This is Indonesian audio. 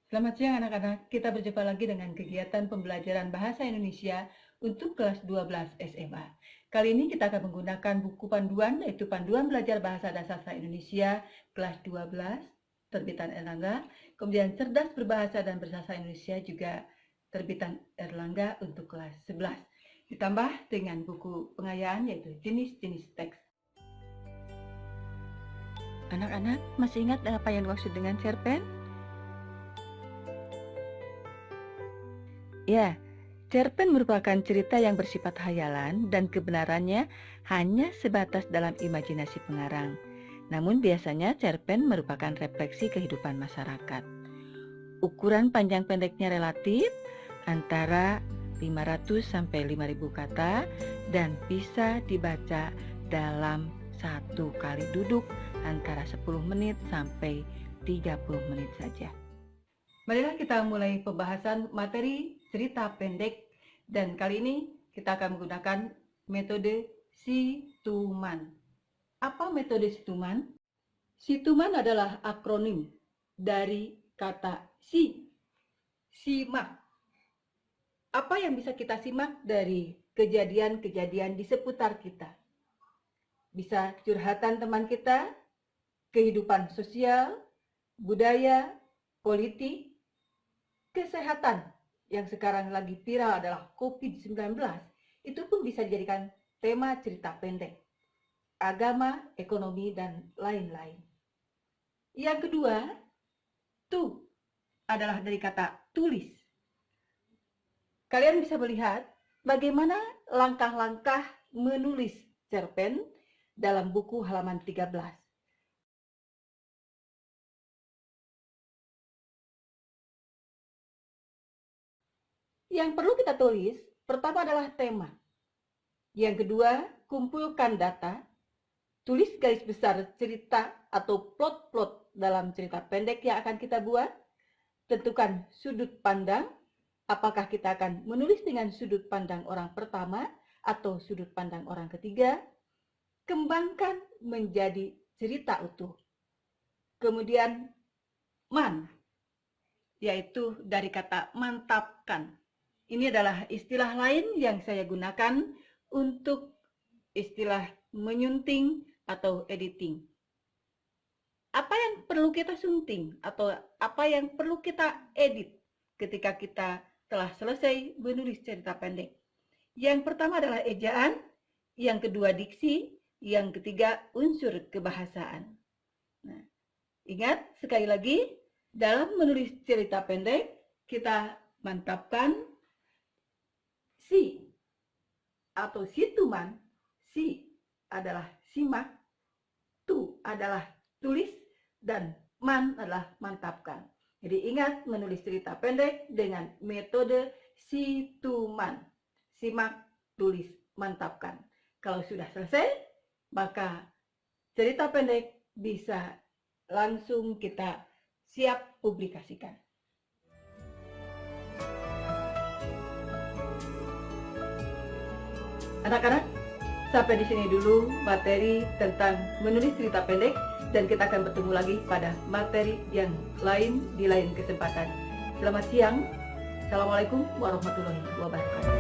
Selamat siang anak-anak, kita berjumpa lagi dengan kegiatan pembelajaran Bahasa Indonesia untuk kelas 12 SMA. Kali ini kita akan menggunakan buku panduan, yaitu Panduan Belajar Bahasa dan Sastra Indonesia kelas 12, terbitan Erlangga. Kemudian Cerdas Berbahasa dan Bersastra Indonesia juga terbitan Erlangga untuk kelas 11. Ditambah dengan buku pengayaan, yaitu jenis-jenis teks. Anak-anak, masih ingat apa yang dimaksud dengan cerpen? Ya, cerpen merupakan cerita yang bersifat hayalan dan kebenarannya hanya sebatas dalam imajinasi pengarang. Namun biasanya cerpen merupakan refleksi kehidupan masyarakat. Ukuran panjang pendeknya relatif antara 500 sampai 5.000 kata dan bisa dibaca dalam satu kali duduk antara 10 menit sampai 30 menit saja. Marilah kita mulai pembahasan materi cerita pendek, dan kali ini kita akan menggunakan metode Situman. Apa metode Situman? Situman adalah akronim dari kata simak. Apa yang bisa kita simak dari kejadian-kejadian di seputar kita? Bisa curhatan teman kita, kehidupan sosial, budaya, politik, kesehatan yang sekarang lagi viral adalah COVID-19, itu pun bisa dijadikan tema cerita pendek. Agama, ekonomi, dan lain-lain. Yang kedua, adalah dari kata tulis. Kalian bisa melihat bagaimana langkah-langkah menulis cerpen dalam buku halaman 13. Yang perlu kita tulis, pertama adalah tema. Yang kedua, kumpulkan data. Tulis garis besar cerita atau plot-plot dalam cerita pendek yang akan kita buat. Tentukan sudut pandang. Apakah kita akan menulis dengan sudut pandang orang pertama atau sudut pandang orang ketiga. Kembangkan menjadi cerita utuh. Kemudian, yaitu dari kata mantapkan. Ini adalah istilah lain yang saya gunakan untuk istilah menyunting atau editing. Apa yang perlu kita sunting atau apa yang perlu kita edit ketika kita telah selesai menulis cerita pendek? Yang pertama adalah ejaan, yang kedua diksi, yang ketiga unsur kebahasaan. Nah, ingat sekali lagi, dalam menulis cerita pendek kita mantapkan atau situman. Adalah simak, adalah tulis, dan adalah mantapkan. Jadi ingat menulis cerita pendek dengan metode situman. Simak, tulis, mantapkan. Kalau sudah selesai, maka cerita pendek bisa langsung kita siap publikasikan. Anak-anak, sampai di sini dulu materi tentang menulis cerita pendek, dan kita akan bertemu lagi pada materi yang lain di lain kesempatan. Selamat siang. Assalamualaikum warahmatullahi wabarakatuh.